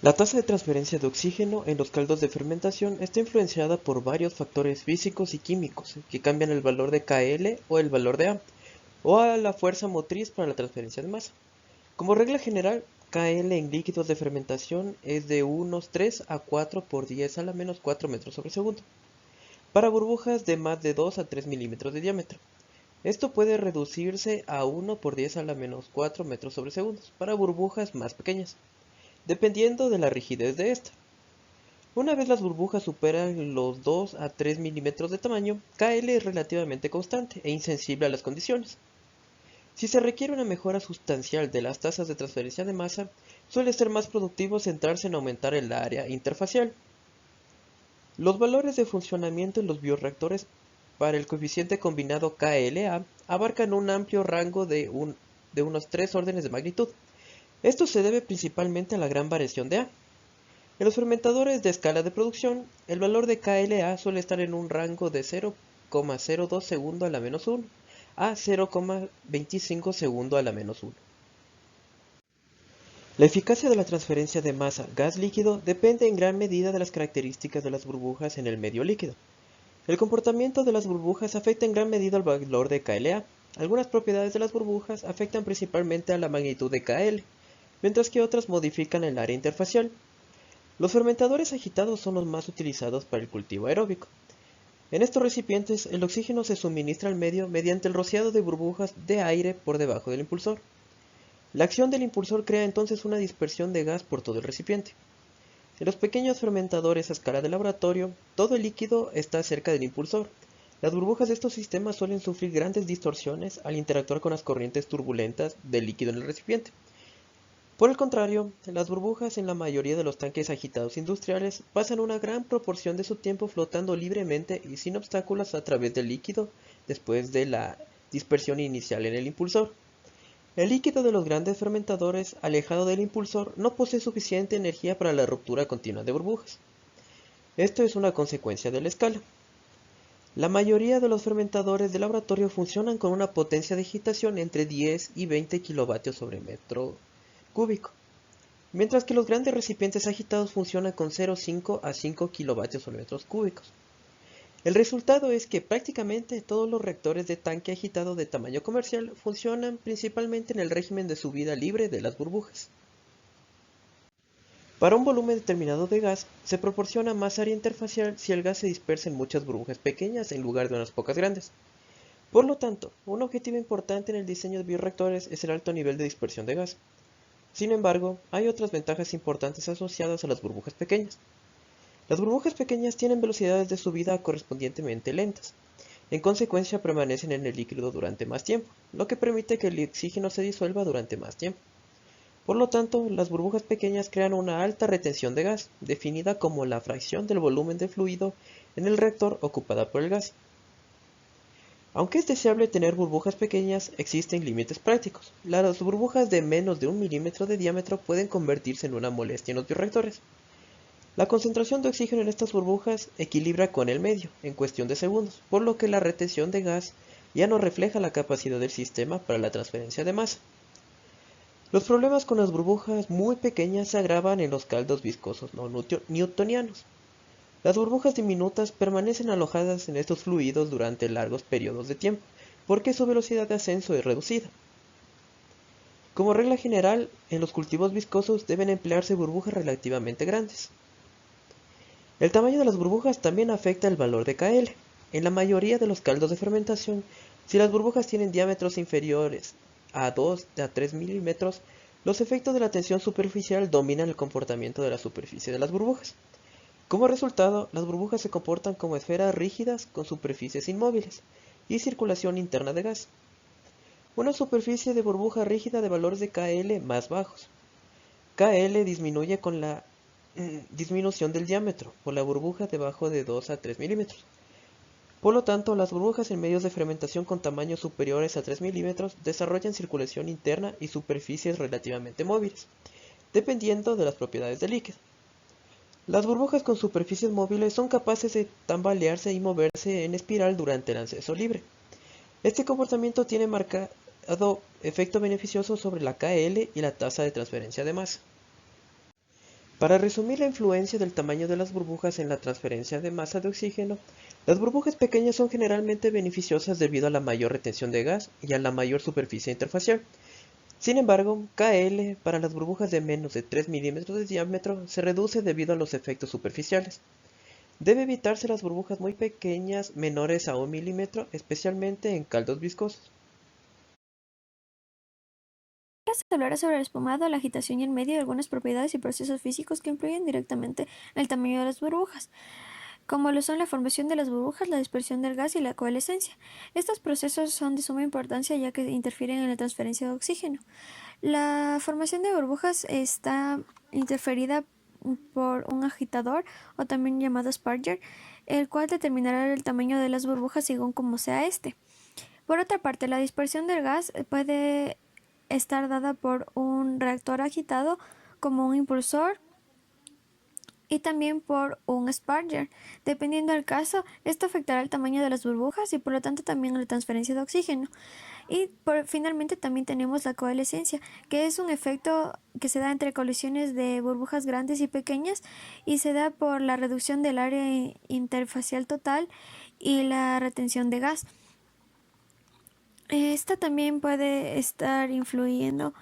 La tasa de transferencia de oxígeno en los caldos de fermentación está influenciada por varios factores físicos y químicos que cambian el valor de Kl o el valor de A, o a la fuerza motriz para la transferencia de masa. Como regla general, Kl en líquidos de fermentación es de unos 3 a 4 por 10 a la menos 4 metros sobre segundo, para burbujas de más de 2 a 3 milímetros de diámetro. Esto puede reducirse a 1 por 10 a la menos 4 metros sobre segundo para burbujas más pequeñas, dependiendo de la rigidez de esta. Una vez las burbujas superan los 2 a 3 milímetros de tamaño, Kl es relativamente constante e insensible a las condiciones. Si se requiere una mejora sustancial de las tasas de transferencia de masa, suele ser más productivo centrarse en aumentar el área interfacial. Los valores de funcionamiento en los bioreactores para el coeficiente combinado KLA abarcan un amplio rango de unos 3 órdenes de magnitud. Esto se debe principalmente a la gran variación de A. En los fermentadores de escala de producción, el valor de KLA suele estar en un rango de 0,02 segundo a la menos 1 a 0,25 segundo a la menos 1. La eficacia de la transferencia de masa gas-líquido depende en gran medida de las características de las burbujas en el medio líquido. El comportamiento de las burbujas afecta en gran medida el valor de KLA. Algunas propiedades de las burbujas afectan principalmente a la magnitud de KL, mientras que otras modifican el área interfacial. Los fermentadores agitados son los más utilizados para el cultivo aeróbico. En estos recipientes, el oxígeno se suministra al medio mediante el rociado de burbujas de aire por debajo del impulsor. La acción del impulsor crea entonces una dispersión de gas por todo el recipiente. En los pequeños fermentadores a escala de laboratorio, todo el líquido está cerca del impulsor. Las burbujas de estos sistemas suelen sufrir grandes distorsiones al interactuar con las corrientes turbulentas del líquido en el recipiente. Por el contrario, las burbujas en la mayoría de los tanques agitados industriales pasan una gran proporción de su tiempo flotando libremente y sin obstáculos a través del líquido después de la dispersión inicial en el impulsor. El líquido de los grandes fermentadores, alejado del impulsor, no posee suficiente energía para la ruptura continua de burbujas. Esto es una consecuencia de la escala. La mayoría de los fermentadores de laboratorio funcionan con una potencia de agitación entre 10 y 20 kilovatios sobre metro cúbico, mientras que los grandes recipientes agitados funcionan con 0,5 a 5 kilovatios sobre metros cúbicos. El resultado es que prácticamente todos los reactores de tanque agitado de tamaño comercial funcionan principalmente en el régimen de subida libre de las burbujas. Para un volumen determinado de gas, se proporciona más área interfacial si el gas se dispersa en muchas burbujas pequeñas en lugar de unas pocas grandes. Por lo tanto, un objetivo importante en el diseño de bioreactores es el alto nivel de dispersión de gas. Sin embargo, hay otras ventajas importantes asociadas a las burbujas pequeñas. Las burbujas pequeñas tienen velocidades de subida correspondientemente lentas. En consecuencia, permanecen en el líquido durante más tiempo, lo que permite que el oxígeno se disuelva durante más tiempo. Por lo tanto, las burbujas pequeñas crean una alta retención de gas, definida como la fracción del volumen de fluido en el reactor ocupada por el gas. Aunque es deseable tener burbujas pequeñas, existen límites prácticos. Las burbujas de menos de 1 milímetro de diámetro pueden convertirse en una molestia en los bioreactores. La concentración de oxígeno en estas burbujas equilibra con el medio en cuestión de segundos, por lo que la retención de gas ya no refleja la capacidad del sistema para la transferencia de masa. Los problemas con las burbujas muy pequeñas se agravan en los caldos viscosos no newtonianos. Las burbujas diminutas permanecen alojadas en estos fluidos durante largos periodos de tiempo, porque su velocidad de ascenso es reducida. Como regla general, en los cultivos viscosos deben emplearse burbujas relativamente grandes. El tamaño de las burbujas también afecta el valor de Kl. En la mayoría de los caldos de fermentación, si las burbujas tienen diámetros inferiores a 2 a 3 milímetros, los efectos de la tensión superficial dominan el comportamiento de la superficie de las burbujas. Como resultado, las burbujas se comportan como esferas rígidas con superficies inmóviles y circulación interna de gas. Una superficie de burbuja rígida de valores de Kl más bajos. Kl disminuye con la disminución del diámetro por la burbuja debajo de 2 a 3 milímetros. Por lo tanto, las burbujas en medios de fermentación con tamaños superiores a 3 milímetros desarrollan circulación interna y superficies relativamente móviles, dependiendo de las propiedades del líquido. Las burbujas con superficies móviles son capaces de tambalearse y moverse en espiral durante el acceso libre. Este comportamiento tiene marcado efecto beneficioso sobre la Kl y la tasa de transferencia de masa. Para resumir la influencia del tamaño de las burbujas en la transferencia de masa de oxígeno, las burbujas pequeñas son generalmente beneficiosas debido a la mayor retención de gas y a la mayor superficie interfacial. Sin embargo, KL para las burbujas de menos de 3 milímetros de diámetro se reduce debido a los efectos superficiales. Debe evitarse las burbujas muy pequeñas menores a 1 milímetro, especialmente en caldos viscosos. Ahora se hablará sobre el espumado, la agitación y el medio y algunas propiedades y procesos físicos que influyen directamente en el tamaño de las burbujas, como lo son la formación de las burbujas, la dispersión del gas y la coalescencia. Estos procesos son de suma importancia ya que interfieren en la transferencia de oxígeno. La formación de burbujas está interferida por un agitador o también llamado sparger, el cual determinará el tamaño de las burbujas según como sea este. Por otra parte, la dispersión del gas puede estar dada por un reactor agitado como un impulsor y también por un sparger. Dependiendo del caso, esto afectará el tamaño de las burbujas y por lo tanto también la transferencia de oxígeno. Y finalmente también tenemos la coalescencia, que es un efecto que se da entre colisiones de burbujas grandes y pequeñas y se da por la reducción del área interfacial total y la retención de gas. Esta también puede estar influyendo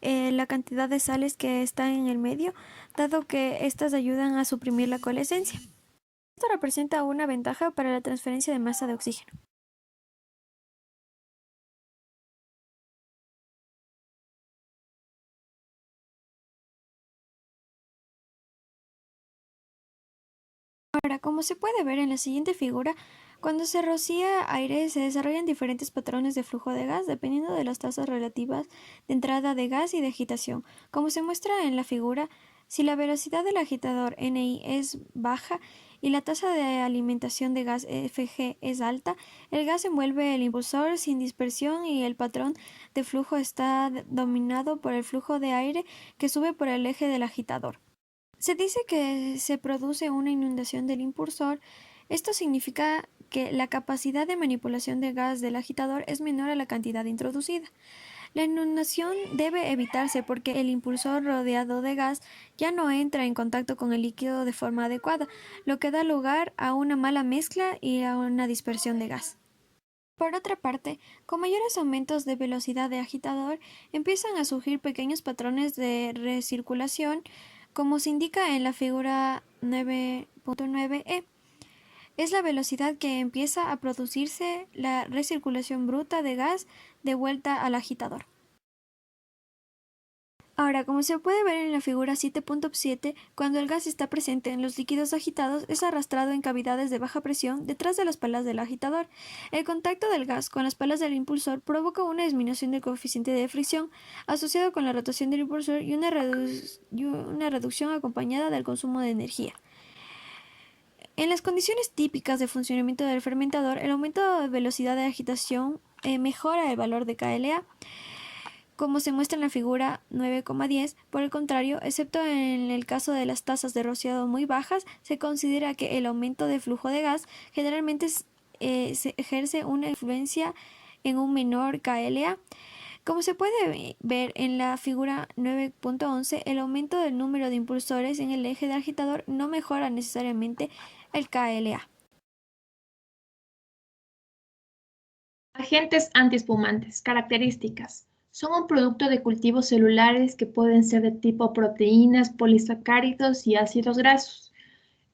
la cantidad de sales que están en el medio, dado que estas ayudan a suprimir la coalescencia. Esto representa una ventaja para la transferencia de masa de oxígeno. Ahora, como se puede ver en la siguiente figura, cuando se rocía aire se desarrollan diferentes patrones de flujo de gas dependiendo de las tasas relativas de entrada de gas y de agitación. Como se muestra en la figura, si la velocidad del agitador Ni es baja y la tasa de alimentación de gas Fg es alta, el gas envuelve el impulsor sin dispersión y el patrón de flujo está dominado por el flujo de aire que sube por el eje del agitador. Se dice que se produce una inundación del impulsor. Esto significa que la capacidad de manipulación de gas del agitador es menor a la cantidad introducida. La inundación debe evitarse porque el impulsor rodeado de gas ya no entra en contacto con el líquido de forma adecuada, lo que da lugar a una mala mezcla y a una dispersión de gas. Por otra parte, con mayores aumentos de velocidad de agitador, empiezan a surgir pequeños patrones de recirculación, como se indica en la figura 9.9e. Es la velocidad que empieza a producirse la recirculación bruta de gas de vuelta al agitador. Ahora, como se puede ver en la figura 7.7, cuando el gas está presente en los líquidos agitados, es arrastrado en cavidades de baja presión detrás de las palas del agitador. El contacto del gas con las palas del impulsor provoca una disminución del coeficiente de fricción asociado con la rotación del impulsor y una reducción acompañada del consumo de energía. En las condiciones típicas de funcionamiento del fermentador, el aumento de velocidad de agitación mejora el valor de KLA, como se muestra en la figura 9,10. Por el contrario, excepto en el caso de las tasas de rociado muy bajas, se considera que el aumento de flujo de gas generalmente se ejerce una influencia en un menor KLA. Como se puede ver en la figura 9.11, el aumento del número de impulsores en el eje del agitador no mejora necesariamente el KLA. Agentes antiespumantes. Características. Son un producto de cultivos celulares que pueden ser de tipo proteínas, polisacáridos y ácidos grasos.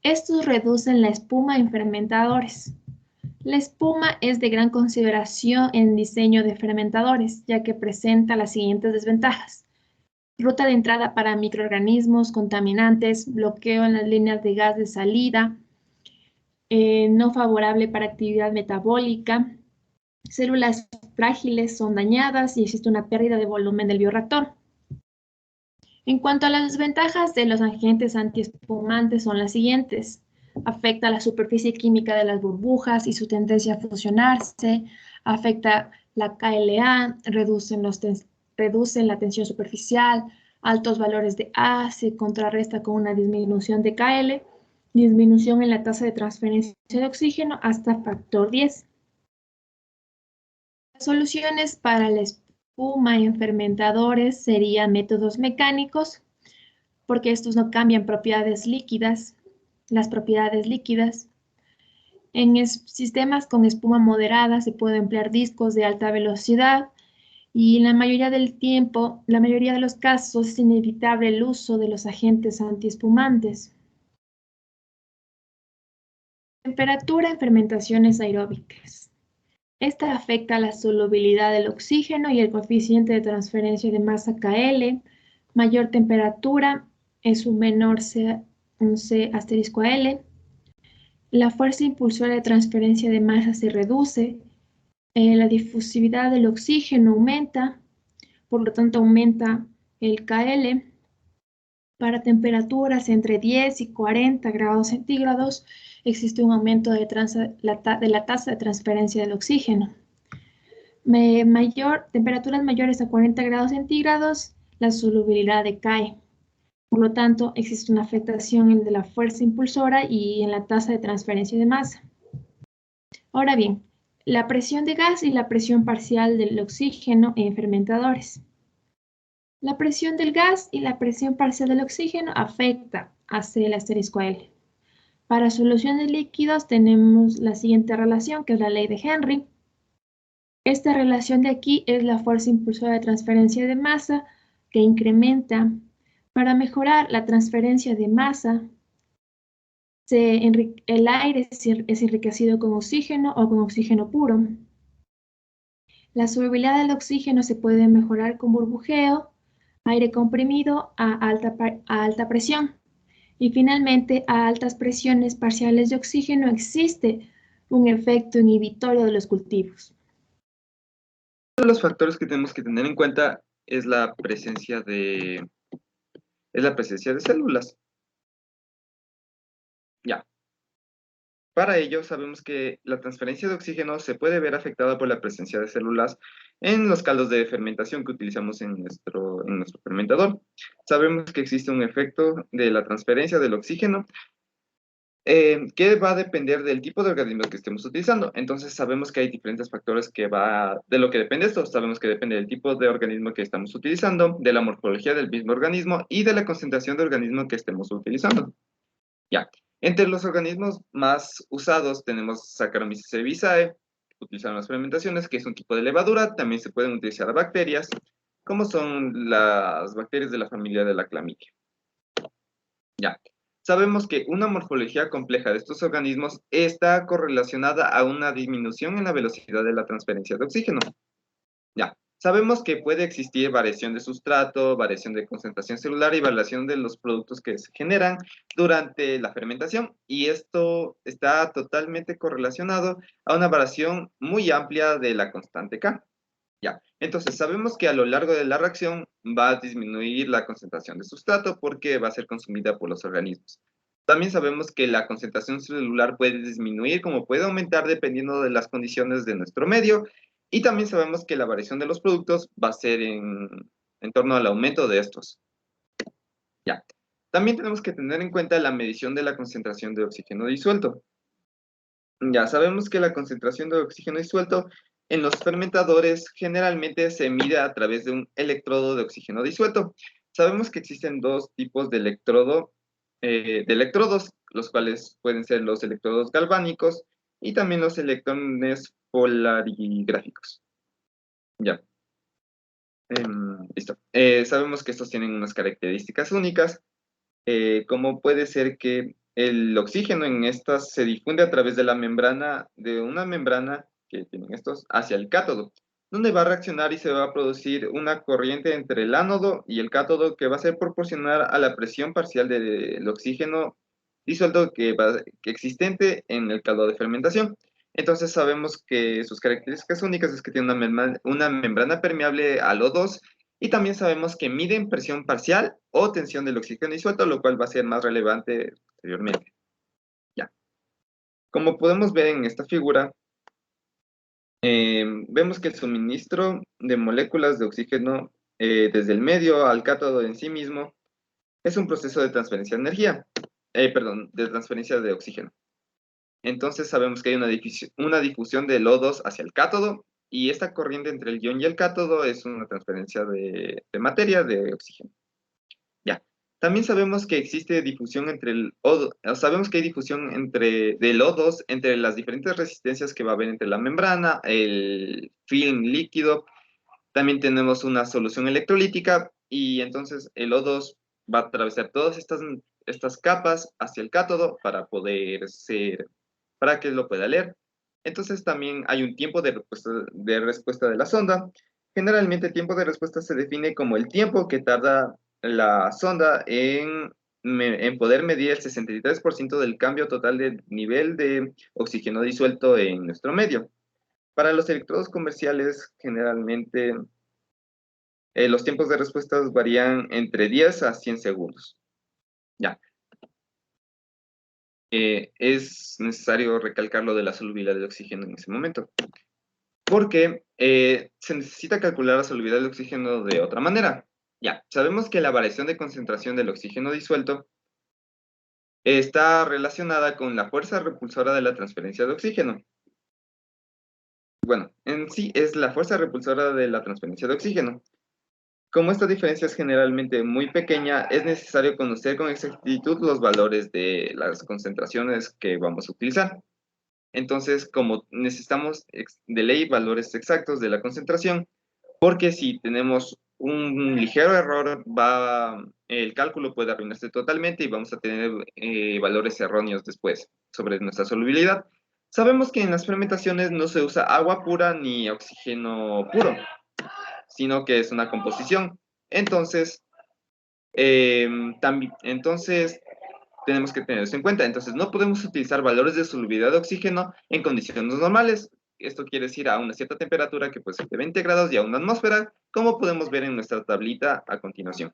Estos reducen la espuma en fermentadores. La espuma es de gran consideración en diseño de fermentadores, ya que presenta las siguientes desventajas. Ruta de entrada para microorganismos, contaminantes, bloqueo en las líneas de gas de salida, no favorable para actividad metabólica, células frágiles son dañadas y existe una pérdida de volumen del bioreactor. En cuanto a las desventajas de los agentes antiespumantes son las siguientes. Afecta la superficie química de las burbujas y su tendencia a fusionarse, afecta la KLA, reduce la tensión superficial, altos valores de A se contrarresta con una disminución de KL, disminución en la tasa de transferencia de oxígeno hasta factor 10. Soluciones para la espuma en fermentadores serían métodos mecánicos, porque estos no cambian propiedades líquidas, las propiedades líquidas. En sistemas con espuma moderada se puede emplear discos de alta velocidad y la mayoría del tiempo, la mayoría de los casos es inevitable el uso de los agentes antiespumantes. Temperatura en fermentaciones aeróbicas. Esta afecta la solubilidad del oxígeno y el coeficiente de transferencia de masa KL. Mayor temperatura es un menor C, un C asterisco L. La fuerza impulsora de transferencia de masa se reduce. La difusividad del oxígeno aumenta, por lo tanto aumenta el KL. Para temperaturas entre 10 y 40 grados centígrados existe un aumento de la tasa de transferencia del oxígeno. Temperaturas mayores a 40 grados centígrados, la solubilidad decae. Por lo tanto, existe una afectación de la fuerza impulsora y en la tasa de transferencia de masa. Ahora bien, la presión de gas y la presión parcial del oxígeno en fermentadores. La presión del gas y la presión parcial del oxígeno afecta a C asterisco L. Para soluciones líquidos tenemos la siguiente relación, que es la ley de Henry. Esta relación de aquí es la fuerza impulsora de transferencia de masa que incrementa. Para mejorar la transferencia de masa, el aire es enriquecido con oxígeno o con oxígeno puro. La solubilidad del oxígeno se puede mejorar con burbujeo, aire comprimido a alta presión. Y finalmente, a altas presiones parciales de oxígeno existe un efecto inhibitorio de los cultivos. Uno de los factores que tenemos que tener en cuenta es la presencia de células. Ya. Para ello, sabemos que la transferencia de oxígeno se puede ver afectada por la presencia de células en los caldos de fermentación que utilizamos en nuestro fermentador. Sabemos que existe un efecto de la transferencia del oxígeno que va a depender del tipo de organismo que estemos utilizando. Entonces sabemos que hay diferentes factores de lo que depende esto. Sabemos que depende del tipo de organismo que estamos utilizando, de la morfología del mismo organismo y de la concentración de organismo que estemos utilizando. Ya. Entre los organismos más usados tenemos Saccharomyces cerevisiae, utilizado en las fermentaciones, que es un tipo de levadura. También se pueden utilizar bacterias, como son las bacterias de la familia de la clamidia. Ya. Sabemos que una morfología compleja de estos organismos está correlacionada a una disminución en la velocidad de la transferencia de oxígeno. Ya. Sabemos que puede existir variación de sustrato, variación de concentración celular y variación de los productos que se generan durante la fermentación, y esto está totalmente correlacionado a una variación muy amplia de la constante K. Ya. Entonces, sabemos que a lo largo de la reacción va a disminuir la concentración de sustrato porque va a ser consumida por los organismos. También sabemos que la concentración celular puede disminuir como puede aumentar dependiendo de las condiciones de nuestro medio, y también sabemos que la variación de los productos va a ser en torno al aumento de estos. Ya. También tenemos que tener en cuenta la medición de la concentración de oxígeno disuelto. Ya sabemos que la concentración de oxígeno disuelto en los fermentadores generalmente se mide a través de un electrodo de oxígeno disuelto. Sabemos que existen dos tipos de electrodos, los cuales pueden ser los electrodos galvánicos y también los electrones polarigráficos. Ya. Listo. Sabemos que estos tienen unas características únicas, como puede ser que el oxígeno en estas se difunde a través de una membrana que tienen estos hacia el cátodo, donde va a reaccionar y se va a producir una corriente entre el ánodo y el cátodo que va a ser proporcional a la presión parcial del oxígeno disuelto que existente en el caldo de fermentación. Entonces sabemos que sus características únicas es que tiene una membrana permeable al O2, y también sabemos que miden presión parcial o tensión del oxígeno disuelto, lo cual va a ser más relevante posteriormente. Ya. Como podemos ver en esta figura, vemos que el suministro de moléculas de oxígeno desde el medio al cátodo en sí mismo es un proceso de transferencia de energía, de transferencia de oxígeno. Entonces sabemos que hay una difusión del O2 hacia el cátodo, y esta corriente entre el ion y el cátodo es una transferencia de materia, de oxígeno. Ya. También sabemos que existe difusión entre sabemos que hay difusión del O2 entre las diferentes resistencias que va a haber entre la membrana, el film líquido. También tenemos una solución electrolítica y entonces el O2 va a atravesar todas estas capas hacia el cátodo para que lo pueda leer. Entonces también hay un tiempo de respuesta de la sonda. Generalmente el tiempo de respuesta se define como el tiempo que tarda la sonda en poder medir el 63% del cambio total del nivel de oxígeno disuelto en nuestro medio. Para los electrodos comerciales, generalmente los tiempos de respuesta varían entre 10 a 100 segundos. Ya. Es necesario recalcar lo de la solubilidad del oxígeno en ese momento, porque se necesita calcular la solubilidad del oxígeno de otra manera. Ya, sabemos que la variación de concentración del oxígeno disuelto está relacionada con la fuerza repulsora de la transferencia de oxígeno. Bueno, en sí es la fuerza repulsora de la transferencia de oxígeno. Como esta diferencia es generalmente muy pequeña, es necesario conocer con exactitud los valores de las concentraciones que vamos a utilizar. Entonces, como necesitamos de ley valores exactos de la concentración, porque si tenemos un ligero error, el cálculo puede arruinarse totalmente y vamos a tener valores erróneos después sobre nuestra solubilidad. Sabemos que en las fermentaciones no se usa agua pura ni oxígeno puro, sino que es una composición. Entonces, tenemos que tener eso en cuenta. Entonces, no podemos utilizar valores de solubilidad de oxígeno en condiciones normales. Esto quiere decir a una cierta temperatura que puede ser de 20 grados y a una atmósfera, como podemos ver en nuestra tablita a continuación.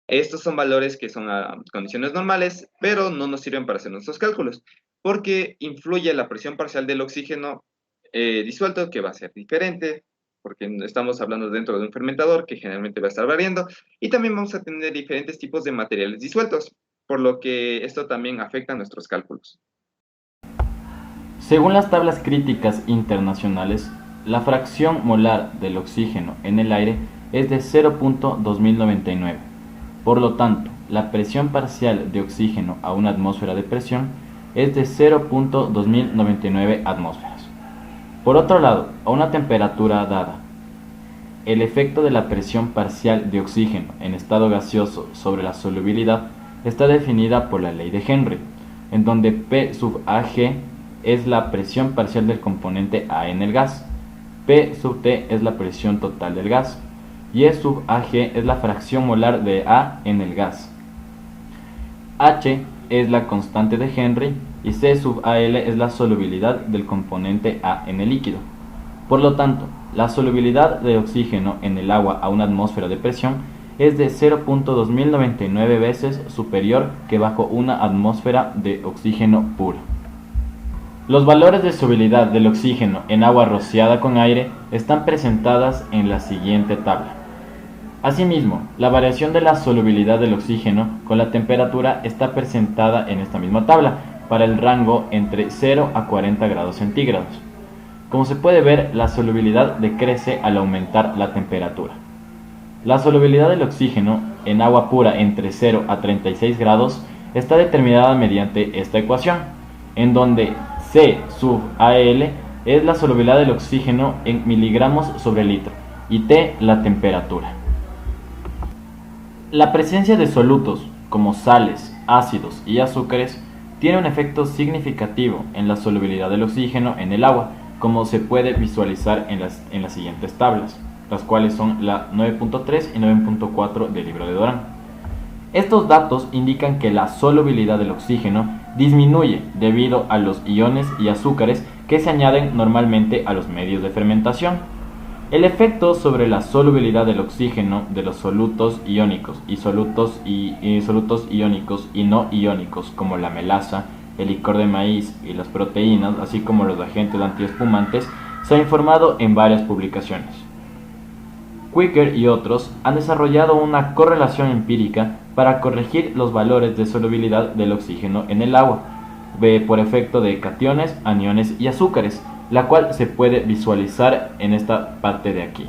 Estos son valores que son a condiciones normales, pero no nos sirven para hacer nuestros cálculos, porque influye la presión parcial del oxígeno disuelto, que va a ser diferente, porque estamos hablando dentro de un fermentador que generalmente va a estar variando, y también vamos a tener diferentes tipos de materiales disueltos, por lo que esto también afecta a nuestros cálculos. Según las tablas críticas internacionales, la fracción molar del oxígeno en el aire es de 0.2099. Por lo tanto, la presión parcial de oxígeno a una atmósfera de presión es de 0.2099 atmósferas. Por otro lado, a una temperatura dada, el efecto de la presión parcial de oxígeno en estado gaseoso sobre la solubilidad está definida por la ley de Henry, en donde P sub Ag es la presión parcial del componente A en el gas, P sub T es la presión total del gas, y E sub Ag es la fracción molar de A en el gas. H es la constante de Henry y C sub Al es la solubilidad del componente A en el líquido. Por lo tanto, la solubilidad de oxígeno en el agua a una atmósfera de presión es de 0.2099 veces superior que bajo una atmósfera de oxígeno puro. Los valores de solubilidad del oxígeno en agua rociada con aire están presentadas en la siguiente tabla. Asimismo, la variación de la solubilidad del oxígeno con la temperatura está presentada en esta misma tabla para el rango entre 0 a 40 grados centígrados. Como se puede ver, la solubilidad decrece al aumentar la temperatura. La solubilidad del oxígeno en agua pura entre 0 a 36 grados está determinada mediante esta ecuación, en donde C sub Al es la solubilidad del oxígeno en miligramos sobre litro y T la temperatura. La presencia de solutos como sales, ácidos y azúcares tiene un efecto significativo en la solubilidad del oxígeno en el agua, como se puede visualizar en las siguientes tablas, las cuales son la 9.3 y 9.4 del libro de Dorán. Estos datos indican que la solubilidad del oxígeno disminuye debido a los iones y azúcares que se añaden normalmente a los medios de fermentación. El efecto sobre la solubilidad del oxígeno de los solutos iónicos y solutos iónicos y no iónicos, como la melaza, el licor de maíz y las proteínas, así como los agentes antiespumantes, se ha informado en varias publicaciones. Quicker y otros han desarrollado una correlación empírica para corregir los valores de solubilidad del oxígeno en el agua, por efecto de cationes, aniones y azúcares, la cual se puede visualizar en esta parte de aquí.